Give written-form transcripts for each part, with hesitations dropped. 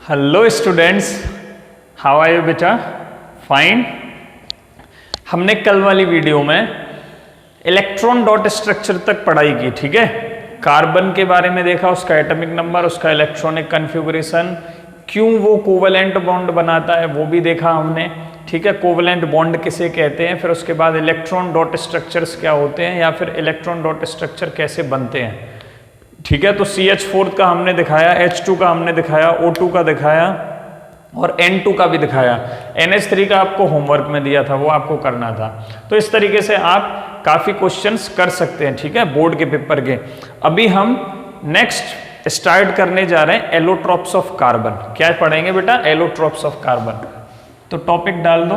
Hello students, how are you बेटा? Fine. हमने कल वाली वीडियो में इलेक्ट्रॉन डॉट स्ट्रक्चर तक पढ़ाई की, ठीक है। कार्बन के बारे में देखा, उसका एटॉमिक नंबर, उसका इलेक्ट्रॉनिक कन्फिगुरेशन, क्यों वो कोवेलेंट बॉन्ड बनाता है वो भी देखा हमने, ठीक है। कोवेलेंट बॉन्ड किसे कहते हैं, फिर उसके बाद इलेक्ट्रॉन डॉट स्ट्रक्चर्स क्या होते हैं या फिर इलेक्ट्रॉन डॉट स्ट्रक्चर कैसे बनते हैं, ठीक है। तो CH4 का हमने दिखाया, H2 का हमने दिखाया, O2 का दिखाया और N2 का भी दिखाया। NH3 का आपको होमवर्क में दिया था, वो आपको करना था। तो इस तरीके से आप काफी क्वेश्चंस कर सकते हैं, ठीक है, बोर्ड के पेपर के। अभी हम नेक्स्ट स्टार्ट करने जा रहे हैं एलोट्रॉप्स ऑफ कार्बन। क्या पढ़ेंगे बेटा? Allotropes of carbon. तो टॉपिक डाल दो,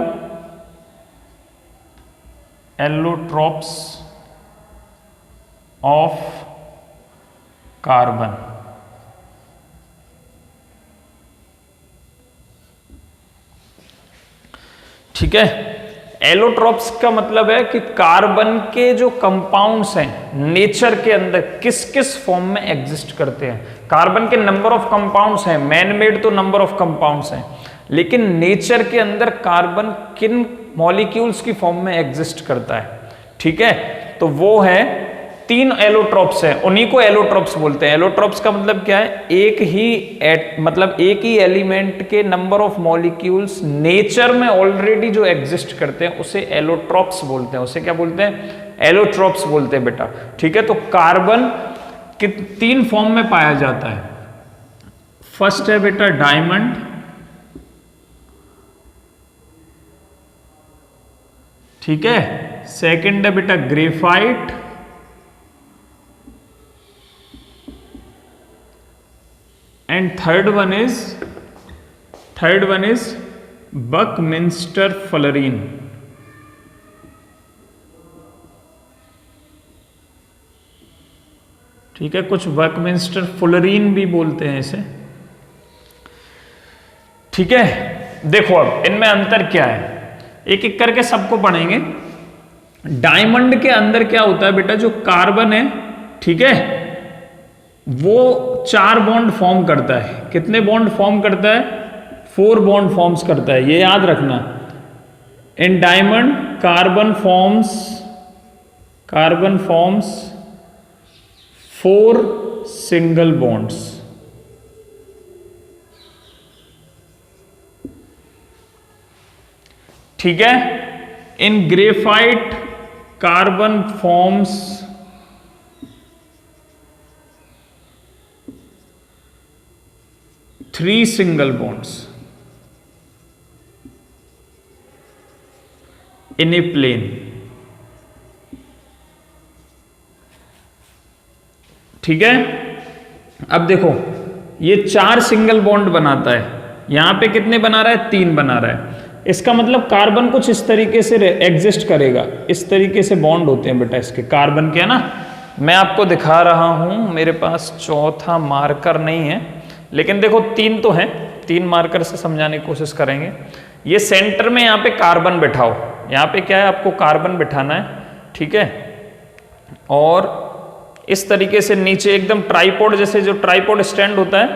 एलोट्रॉप्स ऑफ कार्बन। ठीक है। एलोट्रॉप्स का मतलब है कि कार्बन के जो कंपाउंड्स हैं नेचर के अंदर किस किस फॉर्म में एग्जिस्ट करते हैं। कार्बन के नंबर ऑफ कंपाउंड्स हैं, मैन मेड तो नंबर ऑफ कंपाउंड्स हैं, लेकिन नेचर के अंदर कार्बन किन मॉलिक्यूल्स की फॉर्म में एग्जिस्ट करता है, ठीक है। तो वो है 3 एलोट्रॉप्स हैं, उन्हीं को एलोट्रॉप्स बोलते हैं। एलोट्रॉप्स का मतलब क्या है? एक ही एलिमेंट के नंबर ऑफ मॉलिक्यूल्स नेचर में ऑलरेडी जो एग्जिस्ट करते हैं उसे एलोट्रॉप्स बोलते हैं। उसे क्या बोलते हैं? एलोट्रॉप्स बोलते हैं बेटा, ठीक है। तो कार्बन के 3 फॉर्म में पाया जाता है। फर्स्ट है बेटा डायमंड, ठीक है। सेकंड है बेटा graphite, and third one is Buckminster fullerene, ठीक है। कुछ बकमिंस्टर फुलरीन भी बोलते हैं इसे, ठीक है। देखो अब इनमें अंतर क्या है, एक एक करके सबको पढ़ेंगे। डायमंड के अंदर क्या होता है बेटा? जो कार्बन है, ठीक है, वो 4 बॉन्ड फॉर्म करता है। कितने बॉन्ड फॉर्म करता है? 4 बॉन्ड फॉर्म्स करता है, ये याद रखना। In diamond carbon forms 4 single bonds, ठीक है। In graphite carbon forms 3 single bonds in a plane, ठीक है। अब देखो ये 4 सिंगल बॉन्ड बनाता है, यहां पे कितने बना रहा है? 3 बना रहा है। इसका मतलब कार्बन कुछ इस तरीके से एग्जिस्ट करेगा, इस तरीके से बॉन्ड होते हैं बेटा इसके, कार्बन के, है ना। मैं आपको दिखा रहा हूं, मेरे पास चौथा मार्कर नहीं है, लेकिन देखो 3 तो है, 3 मार्कर से समझाने की कोशिश करेंगे। ये सेंटर में यहाँ पे कार्बन बिठाओ, यहाँ पे क्या है? आपको कार्बन बिठाना है, ठीक है। और इस तरीके से नीचे एकदम ट्राइपॉड जैसे, जो ट्राइपॉड स्टैंड होता है,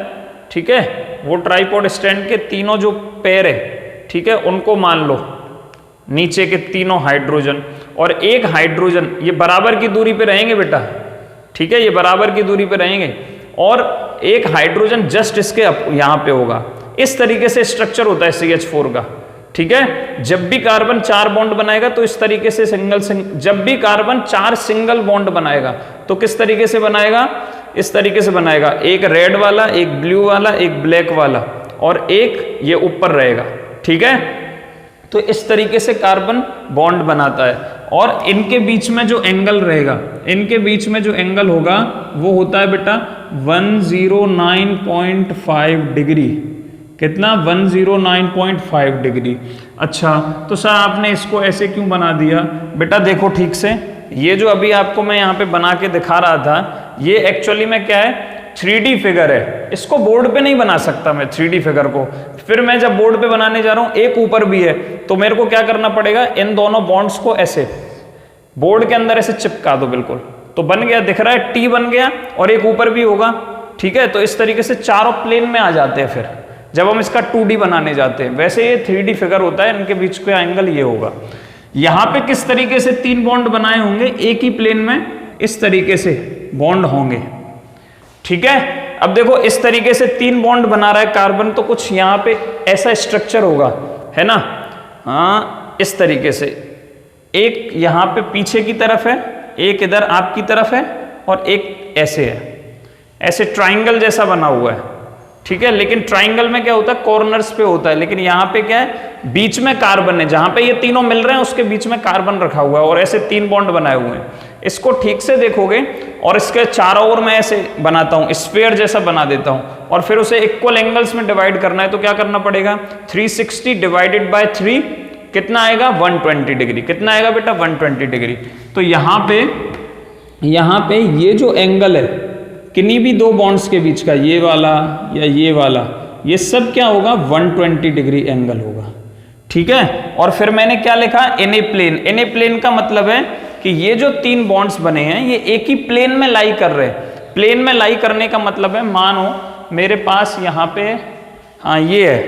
ठीक है, वो ट्राइपॉड स्टैंड के तीनों जो पैर है, ठीक है, उनको मान लो, नीचे के तीनों हाइड्रोजन और एक हाइड्रोजन, ये बराबर की दूरी पे रहेंगे बेटा, ठीक है, ये बराबर की दूरी पे रहेंगे। और एक हाइड्रोजन जस्ट इसके यहां पे होगा। इस तरीके से स्ट्रक्चर होता है CH4 का, ठीक है। जब भी कार्बन 4 बॉन्ड बनाएगा तो इस तरीके से जब भी कार्बन 4 सिंगल बॉन्ड बनाएगा तो किस तरीके से बनाएगा? इस तरीके से बनाएगा। एक रेड वाला, एक ब्लू वाला, एक ब्लैक वाला और एक ये ऊपर रहेगा, ठीक है। तो इस तरीके से कार्बन बॉन्ड बनाता है। और इनके बीच में जो एंगल रहेगा, इनके बीच में जो एंगल होगा वो होता है बेटा 109.5 डिग्री। कितना? 109.5 डिग्री। अच्छा, तो सर आपने इसको ऐसे क्यों बना दिया? बेटा देखो ठीक से, ये जो अभी आपको मैं यहाँ पे बना के दिखा रहा था, ये एक्चुअली में क्या है? 3D फिगर है। इसको बोर्ड पे नहीं बना सकता मैं 3D फिगर को। फिर मैं जब बोर्ड पे बनाने जा रहा हूं, एक ऊपर भी है, तो मेरे को क्या करना पड़ेगा? इन दोनों बॉन्ड्स को ऐसे बोर्ड के अंदर ऐसे चिपका दो, बिल्कुल। तो बन गया, दिख रहा है, टी बन गया और एक ऊपर भी होगा, ठीक है। तो इस तरीके से चारों प्लेन में आ जाते हैं। फिर जब हम इसका 2D बनाने जाते हैं। वैसे ये 3D फिगर होता है, इनके बीच का एंगल ये होगा। यहां पे किस तरीके से 3 बॉन्ड बनाए होंगे, एक ही प्लेन में इस तरीके से बॉन्ड होंगे, ठीक है। अब देखो इस तरीके से 3 बॉन्ड बना रहा है कार्बन, तो कुछ यहां पे ऐसा स्ट्रक्चर होगा, है ना। हाँ, इस तरीके से एक यहां पे पीछे की तरफ है, एक इधर आपकी तरफ है, और एक ऐसे है, ऐसे ट्राइंगल जैसा बना हुआ है, ठीक है। लेकिन ट्राइंगल में क्या होता है, कॉर्नर्स पे होता है, लेकिन यहां पे क्या है, बीच में कार्बन है, जहां पे ये तीनों मिल रहे हैं उसके बीच में कार्बन रखा हुआ है, और ऐसे 3 बॉन्ड बनाए हुए हैं। इसको ठीक से देखोगे और इसके चारों ओर मैं ऐसे बनाता हूं, स्फीयर जैसा बना देता हूं, और फिर उसे इक्वल एंगल्स में डिवाइड करना है, तो क्या करना पड़ेगा, 360 डिवाइडेड बाय 3 कितना आएगा, 120 डिग्री। कितना आएगा बेटा, 120 डिग्री। तो यहां पे ये जो एंगल है किन्हीं भी 2 बॉन्ड्स के बीच का, ये वाला या ये वाला, ये सब क्या होगा, 120 डिग्री एंगल होगा, ठीक है। और फिर मैंने क्या लिखा, इन a plane. In a plane का मतलब है कि ये जो 3 बॉन्ड्स बने हैं ये एक ही प्लेन में लाई कर रहे हैं। प्लेन में लाई करने का मतलब है, मानो मेरे पास यहाँ पे, हाँ ये है,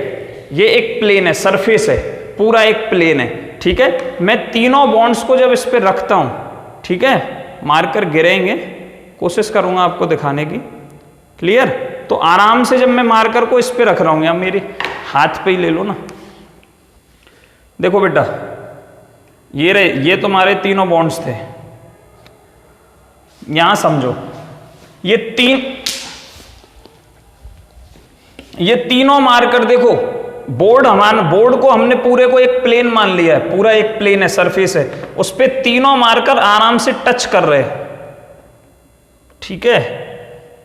ये एक प्लेन है, सरफेस है, पूरा एक प्लेन है, ठीक है। मैं तीनों बॉन्ड्स को जब इस पे रखता हूं, ठीक है, मार्कर गिरेंगे, कोशिश करूंगा आपको दिखाने की, क्लियर। तो आराम से जब मैं मार्कर को इस पे रख रहा हूं, या मेरे हाथ पे ही ले लो ना, देखो बेटा ये रहे, ये तुम्हारे तीनों बॉन्ड्स थे। यहां समझो, ये तीनों मार्कर देखो, बोर्ड को हमने पूरे को एक प्लेन मान लिया है, पूरा एक प्लेन है, सरफेस है, उस पे तीनों मार्कर आराम से टच कर रहे हैं, ठीक है।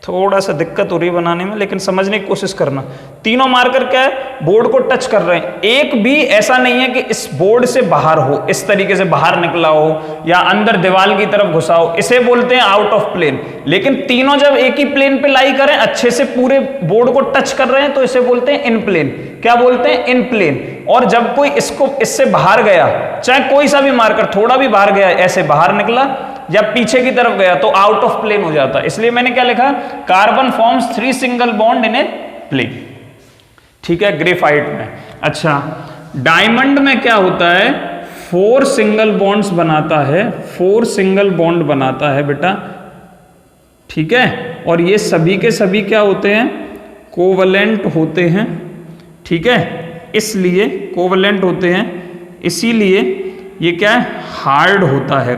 थोड़ा सा दिक्कत हो रही है बनाने में, लेकिन समझने की कोशिश करना। तीनों मार्कर क्या है, बोर्ड को टच कर रहे हैं। एक भी ऐसा नहीं है कि इस बोर्ड से बाहर हो, इस तरीके से बाहर निकला हो या अंदर दीवार की तरफ घुसा हो, इसे बोलते हैं आउट ऑफ प्लेन। लेकिन तीनों जब एक ही प्लेन पे लाई करें, अच्छे से पूरे बोर्ड को टच कर रहे हैं, तो इसे बोलते हैं इन प्लेन। क्या बोलते हैं, इन प्लेन। और जब कोई इससे बाहर गया, चाहे कोई सा भी मार्कर थोड़ा भी बाहर गया, ऐसे बाहर निकला या पीछे की तरफ गया, तो आउट ऑफ प्लेन हो जाता है। इसलिए मैंने क्या लिखा, carbon forms 3 single bond in a plane, ठीक है, ग्रेफाइट में। अच्छा, डायमंड में क्या होता है, 4 सिंगल बॉन्ड्स बनाता है, 4 सिंगल बॉन्ड बनाता है बेटा, ठीक है। और ये सभी के सभी क्या होते हैं, कोवलेंट होते हैं, ठीक है। इसलिए कोवलेंट होते हैं, इसीलिए ये क्या है, हार्ड होता है,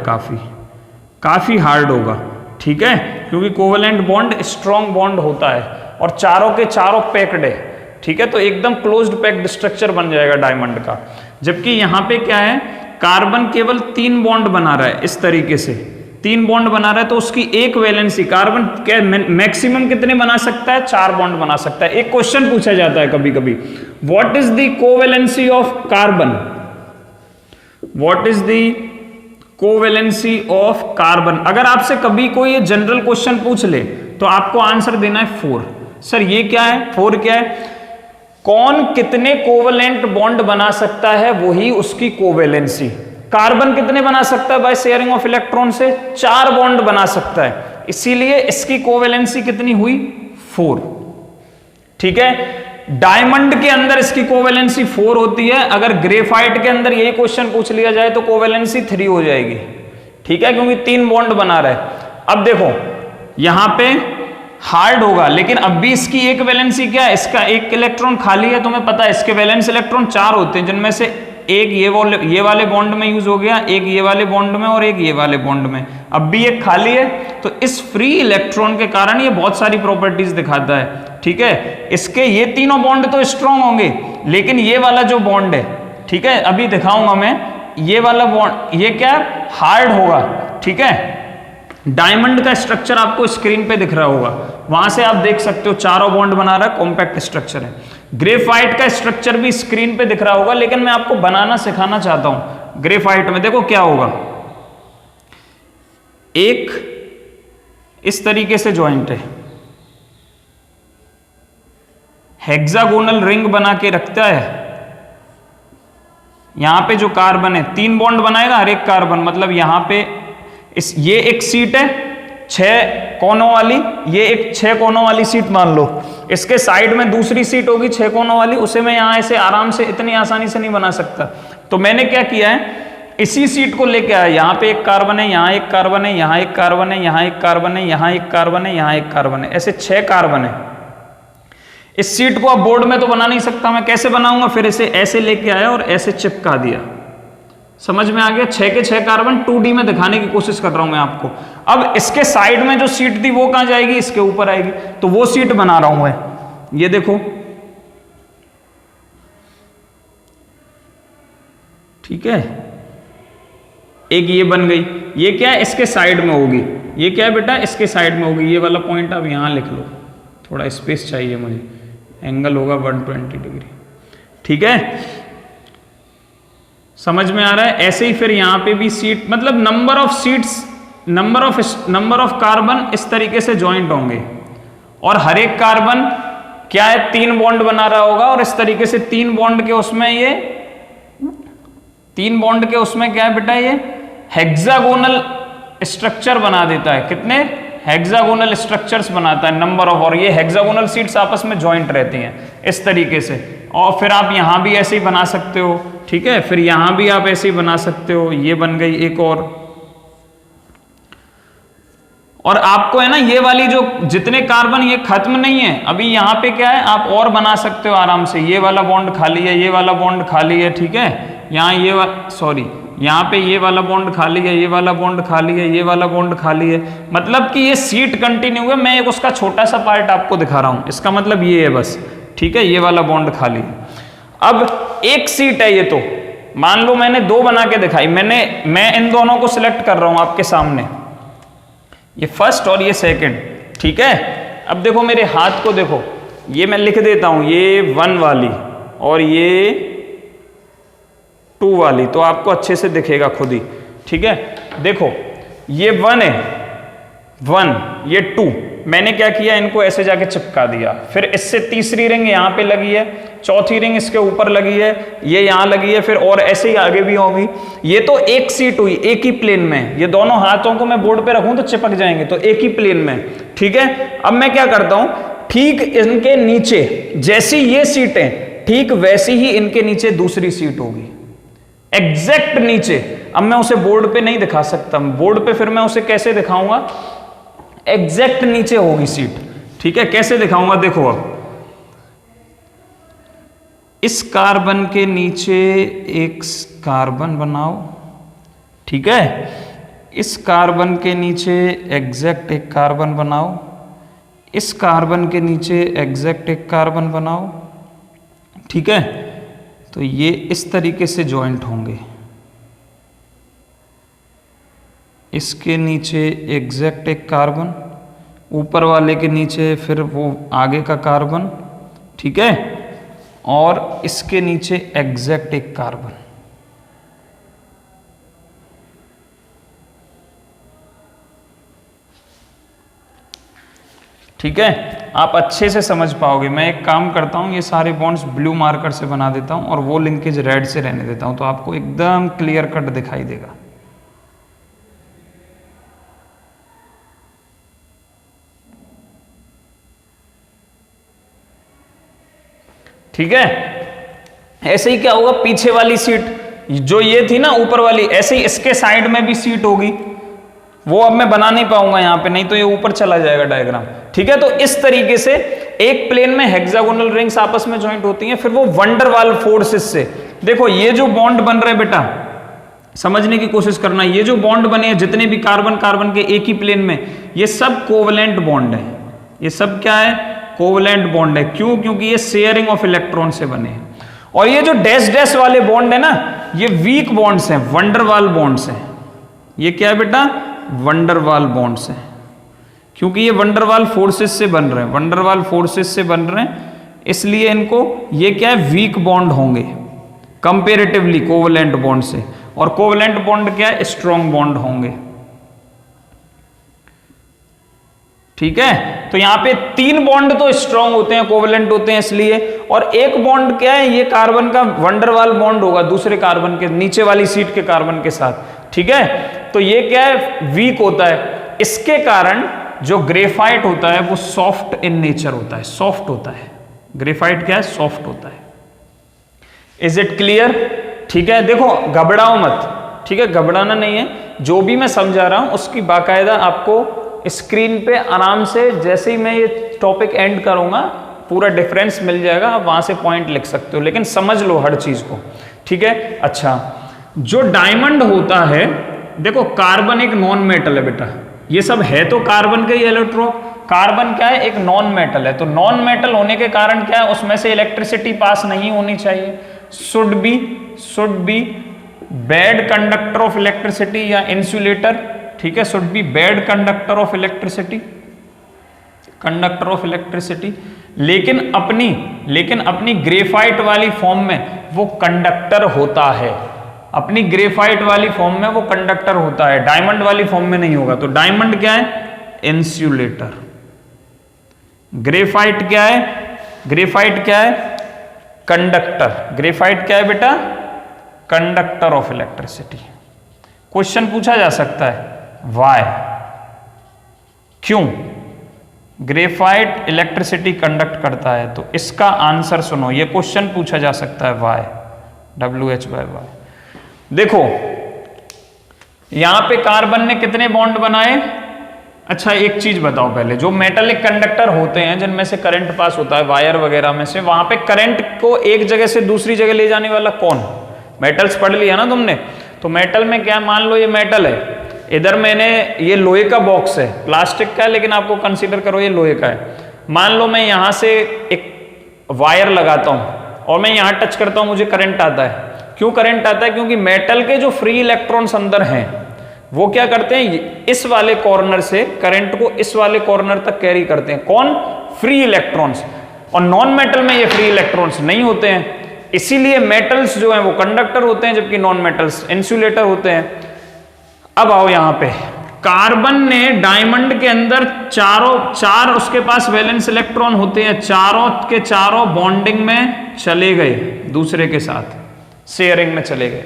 काफी हार्ड होगा, ठीक है, क्योंकि कोवलेंट बॉन्ड स्ट्रॉन्ग बॉन्ड होता है, और चारों के चारों पैक्ड है, ठीक है। तो एकदम क्लोज्ड पैक्ड स्ट्रक्चर बन जाएगा डायमंड का। जबकि यहां पे क्या है, कार्बन केवल 3 बॉन्ड बना रहा है, इस तरीके से 3 बॉन्ड बना रहा है, तो उसकी एक वैलेंसी, कार्बन क्या मैक्सिमम कितने बना सकता है, 4 बॉन्ड बना सकता है। एक क्वेश्चन पूछा जाता है कभी कभी, what is the covalency of carbon, what is the covalency of carbon. अगर आपसे कभी कोई जनरल क्वेश्चन पूछ ले, तो आपको आंसर देना है 4। सर ये क्या है, 4 क्या है, कौन कितने कोवलेंट बॉन्ड बना सकता है, वही उसकी कोवैलेंसी। कार्बन कितने बना सकता है बाय शेयरिंग ऑफ इलेक्ट्रॉन से, 4 बॉन्ड बना सकता है, इसीलिए इसकी कोवैलेंसी कितनी हुई, 4, ठीक है। डायमंड के अंदर इसकी कोवैलेंसी 4 होती है। अगर ग्रेफाइट के अंदर यही क्वेश्चन पूछ लिया जाए तो कोवैलेंसी 3 हो जाएगी, ठीक है, क्योंकि 3 बॉन्ड बना रहा है। अब देखो यहां पे हार्ड होगा, लेकिन अब भी इसकी एक वैलेंसी क्या है, इसका एक इलेक्ट्रॉन खाली है, तुम्हें पता है इसके वैलेंस इलेक्ट्रॉन 4 होते हैं, जिनमें से एक ये वाले बॉन्ड में यूज हो गया, एक ये वाले बॉन्ड में, और एक ये वाले बॉन्ड में। अब भी एक खाली है, तो इस फ्री इलेक्ट्रॉन के कारण ये बहुत सारी प्रॉपर्टीज दिखाता है, ठीक है। इसके ये तीनों बॉन्ड तो स्ट्रॉन्ग होंगे, लेकिन ये वाला जो बॉन्ड है, ठीक है, अभी दिखाऊंगा मैं, ये वाला बॉन्ड ये क्या हार्ड होगा, ठीक है। डायमंड का स्ट्रक्चर आपको स्क्रीन पे दिख रहा होगा, वहां से आप देख सकते हो, चारों बॉन्ड बना रहा है, कॉम्पैक्ट स्ट्रक्चर है। ग्रेफाइट का स्ट्रक्चर भी स्क्रीन पे दिख रहा होगा, लेकिन मैं आपको बनाना सिखाना चाहता हूं। ग्रेफाइट में देखो क्या होगा, एक इस तरीके से जॉइंट है, हेक्सागोनल रिंग बना के रखता है। यहां पे जो कार्बन है 3 बॉन्ड बनाएगा हर एक कार्बन, मतलब यहां पे ये एक सीट है, 6 कोनों वाली, ये एक 6 कोनों वाली सीट मान लो, इसके साइड में दूसरी सीट होगी 6 कोनों वाली, उसे मैं यहां ऐसे आराम से इतनी आसानी से नहीं बना सकता। तो मैंने क्या किया है, इसी सीट को लेके आया, यहां पे एक कार्बन है, यहां एक कार्बन है, यहां एक कार्बन है, यहां एक कार्बन है, यहां एक कार्बन है, यहां एक कार्बन है, ऐसे 6 कार्बन है। इस सीट को अब बोर्ड में तो बना नहीं सकता, मैं कैसे बनाऊंगा, फिर इसे ऐसे लेके आया और ऐसे चिपका दिया। समझ में आ गया? 6 के 6 कार्बन 2D में दिखाने की कोशिश कर रहा हूं मैं आपको। अब इसके साइड में जो सीट थी वो कहां जाएगी, इसके ऊपर आएगी, तो वो सीट बना रहा हूं मैं। ये देखो, ठीक है, एक ये बन गई, ये क्या है, इसके साइड में होगी, ये क्या है बेटा, इसके साइड में होगी, ये वाला पॉइंट आप यहां लिख लो, थोड़ा स्पेस चाहिए मुझे, एंगल होगा 120 डिग्री, ठीक है, समझ में आ रहा है? ऐसे ही फिर यहां पे भी सीट, मतलब number of seats, number of carbon इस तरीके से ज्वाइंट होंगे, और हर एक कार्बन क्या है, 3 बॉन्ड बना रहा होगा, और इस तरीके से 3 बॉन्ड के उसमें ये 3 बॉन्ड के उसमें क्या है बेटा, ये हेक्सागोनल स्ट्रक्चर बना देता है। कितने हेक्सागोनल स्ट्रक्चर्स बनाता है, नंबर ऑफ, और ये हेक्सागोनल सीट्स आपस में ज्वाइंट रहती हैं इस तरीके से। और फिर आप यहां भी ऐसे ही बना सकते हो, ठीक है, फिर यहां भी आप ऐसे ही बना सकते हो, ये बन गई एक और आपको है ना ये वाली जो जितने कार्बन, ये खत्म नहीं है अभी, यहां पे क्या है, आप और बना सकते हो आराम से, ये वाला बॉन्ड खाली है, ये वाला बॉन्ड खाली है, ठीक है, यहाँ ये सॉरी यहाँ पे ये वाला बॉन्ड खाली है, ये वाला बॉन्ड खाली है, ये वाला बॉन्ड खाली है, मतलब कि ये सीट कंटिन्यू है। मैं एक उसका छोटा सा पार्ट आपको दिखा रहा हूं, इसका मतलब ये है बस, ठीक है, ये वाला बॉन्ड खाली है। अब एक सीट है ये, तो मान लो मैंने 2 बना के दिखाई, मैं इन दोनों को सिलेक्ट कर रहा हूं आपके सामने, ये फर्स्ट और ये सेकंड, ठीक है। अब देखो मेरे हाथ को देखो, ये मैं लिख देता हूं, ये 1 वाली और ये 2 वाली, तो आपको अच्छे से दिखेगा खुद ही, ठीक है। देखो ये 1 है, 1, ये 2, मैंने क्या किया, इनको ऐसे जाके चिपका दिया, फिर इससे तीसरी रिंग यहाँ पे लगी है, चौथी रिंग इसके ऊपर लगी है, ये यहाँ लगी है, फिर और ऐसे ही आगे भी होगी। ये तो एक सीट हुई, एक ही प्लेन में, ये दोनों हाथों को मैं बोर्ड पे रखूं तो चिपक जाएंगे, तो एक ही प्लेन में, ठीक है। अब मैं क्या करता हूं, ठीक इनके नीचे जैसी ये सीटें, ठीक वैसी ही इनके नीचे दूसरी सीट होगी, एग्जैक्ट नीचे। अब मैं उसे बोर्ड पे नहीं दिखा सकता, बोर्ड पे फिर मैं उसे कैसे दिखाऊंगा, एग्जैक्ट नीचे होगी सीट, ठीक है। कैसे दिखाऊंगा, देखो अब इस कार्बन के नीचे एक कार्बन बनाओ, ठीक है, इस कार्बन के नीचे एग्जैक्ट एक कार्बन बनाओ, इस कार्बन के नीचे एग्जैक्ट एक कार्बन बनाओ, ठीक है। तो ये इस तरीके से ज्वाइंट होंगे, इसके नीचे एग्जैक्ट एक कार्बन, ऊपर वाले के नीचे फिर वो आगे का कार्बन, ठीक है, और इसके नीचे एग्जैक्ट एक कार्बन। ठीक है, आप अच्छे से समझ पाओगे। मैं एक काम करता हूं, ये सारे बॉन्ड्स ब्लू मार्कर से बना देता हूं और वो लिंकेज रेड से रहने देता हूं, तो आपको एकदम क्लियर कट दिखाई देगा। ठीक है, ऐसे ही क्या होगा, पीछे वाली सीट जो ये थी ना ऊपर वाली, ऐसे ही इसके साइड में भी सीट होगी, वो अब मैं बना नहीं पाऊंगा यहां पे, नहीं तो ये ऊपर चला जाएगा डायग्राम। ठीक है, तो इस तरीके से एक प्लेन में हेक्सागोनल रिंग्स आपस में ज्वाइंट होती हैं, फिर वो वंडर वाल फोर्सेस से, देखो ये जो बॉन्ड बन रहे बेटा, समझने की कोशिश करना, ये जो बॉन्ड बने हैं जितने भी कार्बन कार्बन के एक ही प्लेन में, ये सब कोवलेंट बॉन्ड है। ये सब क्या है, कोवलेंट बॉन्ड है। क्यों? क्योंकि ये शेयरिंग ऑफ इलेक्ट्रॉन से बने हैं। और ये जो डैश डैश वाले बॉन्ड है ना, ये वीक बॉन्ड्स हैं, वंडरवाल बॉन्ड्स हैं। ये क्या है बेटा, वंडरवाल बॉन्ड्स हैं, क्योंकि ये वंडरवाल फोर्सेस से बन रहे हैं, वंडरवाल फोर्सेस से बन रहे हैं, इसलिए इनको ये क्या है, वीक बॉन्ड होंगे कंपेरेटिवली कोवलेंट बॉन्ड से। और कोवलेंट बॉन्ड क्या है, स्ट्रॉन्ग बॉन्ड होंगे। ठीक है, तो यहां पे 3 बॉन्ड तो स्ट्रॉन्ग होते हैं, कोवलेंट होते हैं इसलिए, और एक बॉन्ड क्या है, ये कार्बन का वंडरवाल बॉन्ड होगा दूसरे कार्बन के नीचे वाली सीट के कार्बन के साथ। ठीक है, तो ये क्या है, वीक होता है। इसके कारण जो ग्रेफाइट होता है वो सॉफ्ट इन नेचर होता है, सॉफ्ट होता है। ग्रेफाइट क्या है? सॉफ्ट होता है। Is it clear? ठीक है, देखो घबराओ मत, ठीक है, घबराना नहीं है। जो भी मैं समझा रहा हूं उसकी बाकायदा आपको स्क्रीन पे आराम से, जैसे ही मैं ये टॉपिक एंड करूंगा पूरा डिफरेंस मिल जाएगा, आप वहां से पॉइंट लिख सकते हो, लेकिन समझ लो हर चीज को, ठीक है। अच्छा, जो डायमंड होता है, देखो कार्बन एक नॉन मेटल है बेटा, ये सब है तो कार्बन का ही इलेक्ट्रोड। कार्बन क्या है? एक नॉन मेटल है, तो नॉन मेटल होने के कारण क्या है, उसमें से इलेक्ट्रिसिटी पास नहीं होनी चाहिए। Should be bad conductor of electricity या इंसुलेटर, ठीक है, should be bad conductor of electricity, conductor of electricity. लेकिन अपनी ग्रेफाइट वाली फॉर्म में वो कंडक्टर होता है, अपनी ग्रेफाइट वाली फॉर्म में वो कंडक्टर होता है, डायमंड वाली फॉर्म में नहीं होगा। तो डायमंड क्या है? इंसुलेटर। ग्रेफाइट क्या है? ग्रेफाइट क्या है? कंडक्टर। ग्रेफाइट क्या है बेटा? Conductor of electricity. क्वेश्चन पूछा जा सकता है वाई, क्यों ग्रेफाइट इलेक्ट्रिसिटी कंडक्ट करता है? तो इसका आंसर सुनो, ये क्वेश्चन पूछा जा सकता है वाई, WH/Y। देखो यहां पे कार्बन ने कितने बॉन्ड बनाए? अच्छा एक चीज बताओ पहले, जो मेटालिक कंडक्टर होते हैं जिनमें से करंट पास होता है वायर वगैरह में से, वहां पे करंट को एक जगह से दूसरी जगह ले जाने वाला कौन? मेटल्स पढ़ लिया ना तुमने, तो मेटल में क्या, मान लो ये मेटल है, इधर मैंने ये लोहे का बॉक्स है, प्लास्टिक का है लेकिन आपको कंसीडर करो ये लोहे का है। मान लो मैं यहां से एक वायर लगाता हूं और मैं यहां टच करता हूं, मुझे करंट आता है। क्यों करंट आता है? क्योंकि मेटल के जो फ्री इलेक्ट्रॉन्स अंदर हैं वो क्या करते हैं, इस वाले कॉर्नर से करंट को इस वाले कॉर्नर तक कैरी करते हैं। कौन? Free electrons. और नॉन मेटल में ये फ्री इलेक्ट्रॉन्स नहीं होते हैं, इसीलिए मेटल्स जो हैं वो कंडक्टर होते हैं जबकि नॉन मेटल्स इंसुलेटर होते हैं। अब आओ यहां पे, कार्बन ने डायमंड के अंदर चार उसके पास वैलेंस इलेक्ट्रॉन होते हैं, चारों के चारों बॉन्डिंग में चले गए, दूसरे के साथ शेयरिंग में चले गए।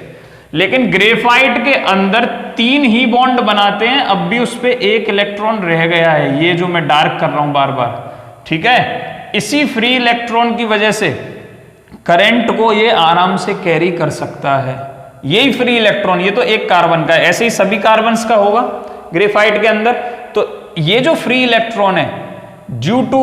लेकिन ग्रेफाइट के अंदर 3 ही बॉन्ड बनाते हैं, अब भी उस पर 1 इलेक्ट्रॉन रह गया है, ये जो मैं डार्क कर रहा हूं बार बार, ठीक है। इसी फ्री इलेक्ट्रॉन की वजह से करंट को ये आराम से कैरी कर सकता है, यही फ्री इलेक्ट्रॉन। ये तो एक कार्बन का है, ऐसे ही सभी कार्बन्स का होगा ग्रेफाइट के अंदर। तो ये जो फ्री इलेक्ट्रॉन है, due to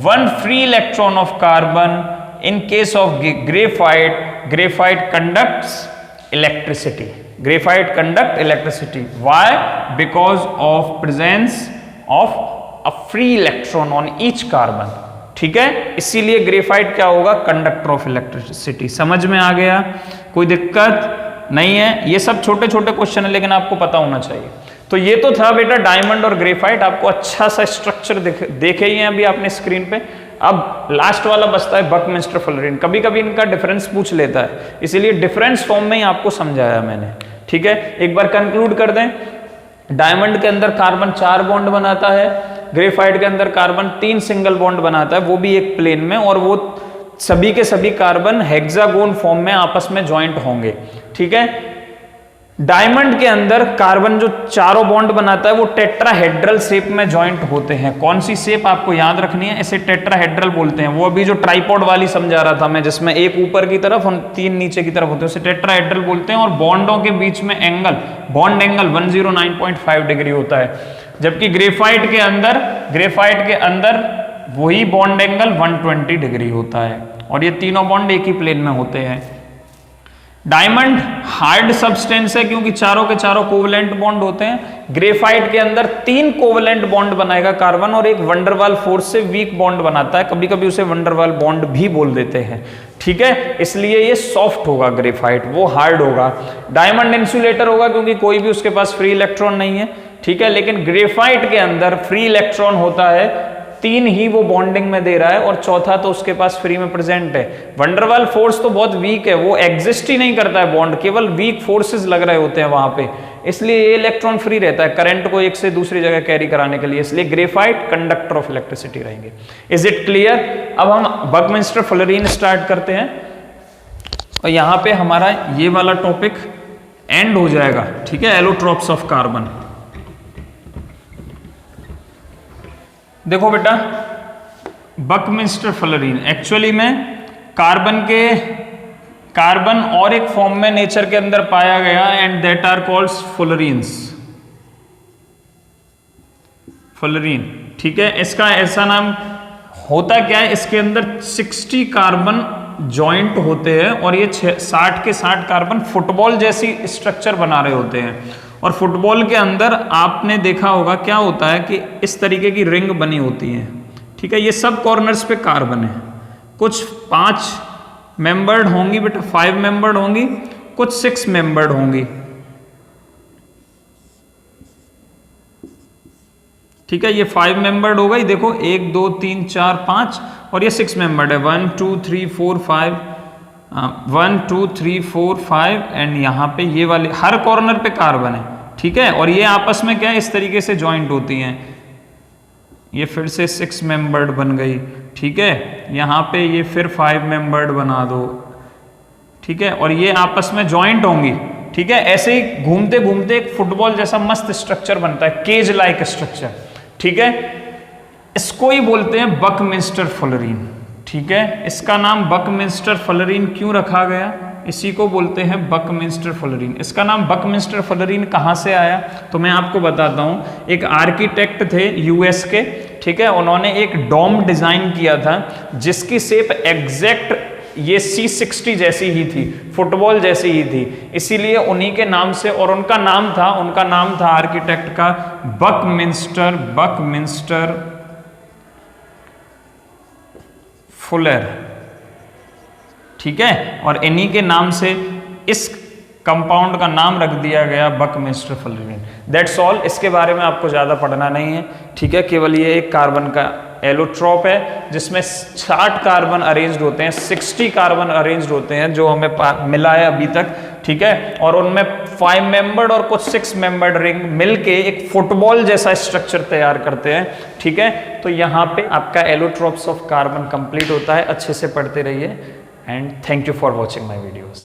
1 free electron of carbon in case of graphite conducts electricity, graphite conduct electricity. Why? Because of presence of a free electron on each carbon, ठीक है। इसीलिए ग्रेफाइट क्या होगा? Conductor of electricity. समझ में आ गया? कोई दिक्कत नहीं है? ये सब छोटे छोटे क्वेश्चन है लेकिन आपको पता होना चाहिए। तो ये तो था बेटा डायमंड और ग्रेफाइट, आपको अच्छा सा स्ट्रक्चर देखे ही हैं अभी आपने स्क्रीन पे। अब लास्ट वाला बचता है बकमिंस्टर फुलरिन। कभी कभी इनका डिफरेंस पूछ लेता है, इसीलिए डिफरेंस फॉर्म में ही आपको समझाया मैंने, ठीक है। एक बार कंक्लूड कर दें, डायमंड के अंदर कार्बन 4 बॉन्ड बनाता है, ग्रेफाइट के अंदर कार्बन 3 सिंगल बॉन्ड बनाता है, वो भी एक प्लेन में, और वो सभी के सभी कार्बन हेक्सागोन फॉर्म में आपस में ज्वाइंट होंगे, ठीक है। डायमंड के अंदर कार्बन जो चारों बॉन्ड बनाता है वो टेट्राहेड्रल शेप में ज्वाइंट होते हैं। कौन सी शेप आपको याद रखनी है, इसे टेट्राहेड्रल बोलते हैं। वो अभी जो ट्राइपॉड वाली समझा रहा था मैं, जिसमें एक ऊपर की तरफ और 3 नीचे की तरफ होते हैं, उसे टेट्राहेड्रल बोलते हैं। और बॉन्डों के बीच में एंगल, बॉन्ड एंगल 109.5 डिग्री होता है, जबकि ग्रेफाइट के अंदर वही बॉन्ड एंगल 120 डिग्री होता है, और ये तीनों बॉन्ड एक ही प्लेन में होते हैं। डायमंड हार्ड सब्सटेंस है क्योंकि चारों के चारों कोवलेंट बॉन्ड होते हैं। ग्रेफाइट के अंदर 3 कोवलेंट बॉन्ड बनाएगा कार्बन, और एक वंडरवाल फोर्स से वीक बॉन्ड बनाता है, कभी कभी उसे वंडरवाल बॉन्ड भी बोल देते हैं, ठीक है। इसलिए ये सॉफ्ट होगा ग्रेफाइट, वो हार्ड होगा। डायमंड इंसुलेटर होगा क्योंकि कोई भी उसके पास फ्री इलेक्ट्रॉन नहीं है, ठीक है। लेकिन ग्रेफाइट के अंदर फ्री इलेक्ट्रॉन होता है, 3 ही वो बॉन्डिंग में दे रहा है, और चौथा तो उसके पास फ्री में प्रेजेंट है। वंडरवाल फोर्स तो बहुत वीक है, वो एग्जिस्ट ही नहीं करता है बॉन्ड, केवल वीक फोर्सेस लग रहे होते हैं वहां पे, इसलिए ये इलेक्ट्रॉन फ्री रहता है करंट को एक से दूसरी जगह कैरी कराने के लिए। इसलिए ग्रेफाइट कंडक्टर ऑफ इलेक्ट्रिसिटी रहेंगे। Is it clear? अब हम बकमिंस्टर फुलरिन स्टार्ट करते हैं, और यहां पे हमारा ये वाला टॉपिक एंड हो जाएगा, ठीक है, एलोट्रोप्स ऑफ कार्बन। देखो बेटा, बकमिंस्टर फ्लोरीन एक्चुअली में कार्बन और एक फॉर्म में नेचर के अंदर पाया गया and that are called fullerene. ठीक है, इसका ऐसा नाम होता क्या है, इसके अंदर 60 कार्बन जॉइंट होते हैं और ये 60 के 60 कार्बन फुटबॉल जैसी स्ट्रक्चर बना रहे होते हैं। और फुटबॉल के अंदर आपने देखा होगा क्या होता है कि इस तरीके की रिंग बनी होती है। ठीक है, ये सब कॉर्नर्स पे कार्बन है। कुछ 5 मेंबर्ड होंगी बेटा, 5 मेंबर्ड होंगी, कुछ 6 मेंबर्ड होंगी। ठीक है, ये 5 मेंबर्ड हो गई, देखो 1 2 3 4 5, और ये 6 मेंबर्ड है 1 2 3 4 5, 1 2 3 4 5 एंड यहाँ पे ये वाले हर कॉर्नर पे कार्बन है। ठीक है, और ये आपस में क्या है, इस तरीके से ज्वाइंट होती हैं। ये फिर से 6 मेंबर्ड बन गई। ठीक है, यहाँ पे ये फिर 5 मेंबर्ड बना दो। ठीक है, और ये आपस में ज्वाइंट होंगी। ठीक है, ऐसे ही घूमते घूमते एक फुटबॉल जैसा मस्त स्ट्रक्चर बनता है, केज लाइक स्ट्रक्चर। ठीक है, इसको ही बोलते हैं बकमिंस्टर फ्लोरीन। ठीक है, इसका नाम बकमिंस्टर फ्लोरीन क्यों रखा गया, इसी को बोलते हैं बकमिंस्टर फ्लोरीन। इसका नाम बकमिंस्टर फ्लोरीन कहाँ से आया, तो मैं आपको बताता हूँ। एक आर्किटेक्ट थे यूएस के, ठीक है, उन्होंने एक डोम डिजाइन किया था जिसकी शेप एग्जैक्ट ये C60 जैसी ही थी, फुटबॉल जैसी ही थी, इसीलिए उन्हीं के नाम से, और उनका नाम था आर्किटेक्ट का बकमिंस्टर फुलर। ठीक है, और इन्हीं के नाम से इस कंपाउंड का नाम रख दिया गया बकमिंस्टर फ्लोरीन। दैट्स ऑल, इसके बारे में आपको ज़्यादा पढ़ना नहीं है। ठीक है, केवल ये एक कार्बन का एलोट्रोप है जिसमें 60 कार्बन अरेंज्ड होते हैं, 60 कार्बन अरेंज्ड होते हैं जो हमें मिला है अभी तक। ठीक है, और उनमें 5 मेंबर्ड और कुछ 6 मेंबर्ड रिंग मिलके एक फुटबॉल जैसा स्ट्रक्चर तैयार करते हैं। ठीक है, तो यहाँ पे आपका एलोट्रोप्स ऑफ कार्बन कंप्लीट होता है। अच्छे से पढ़ते रहिए and thank you for watching my videos.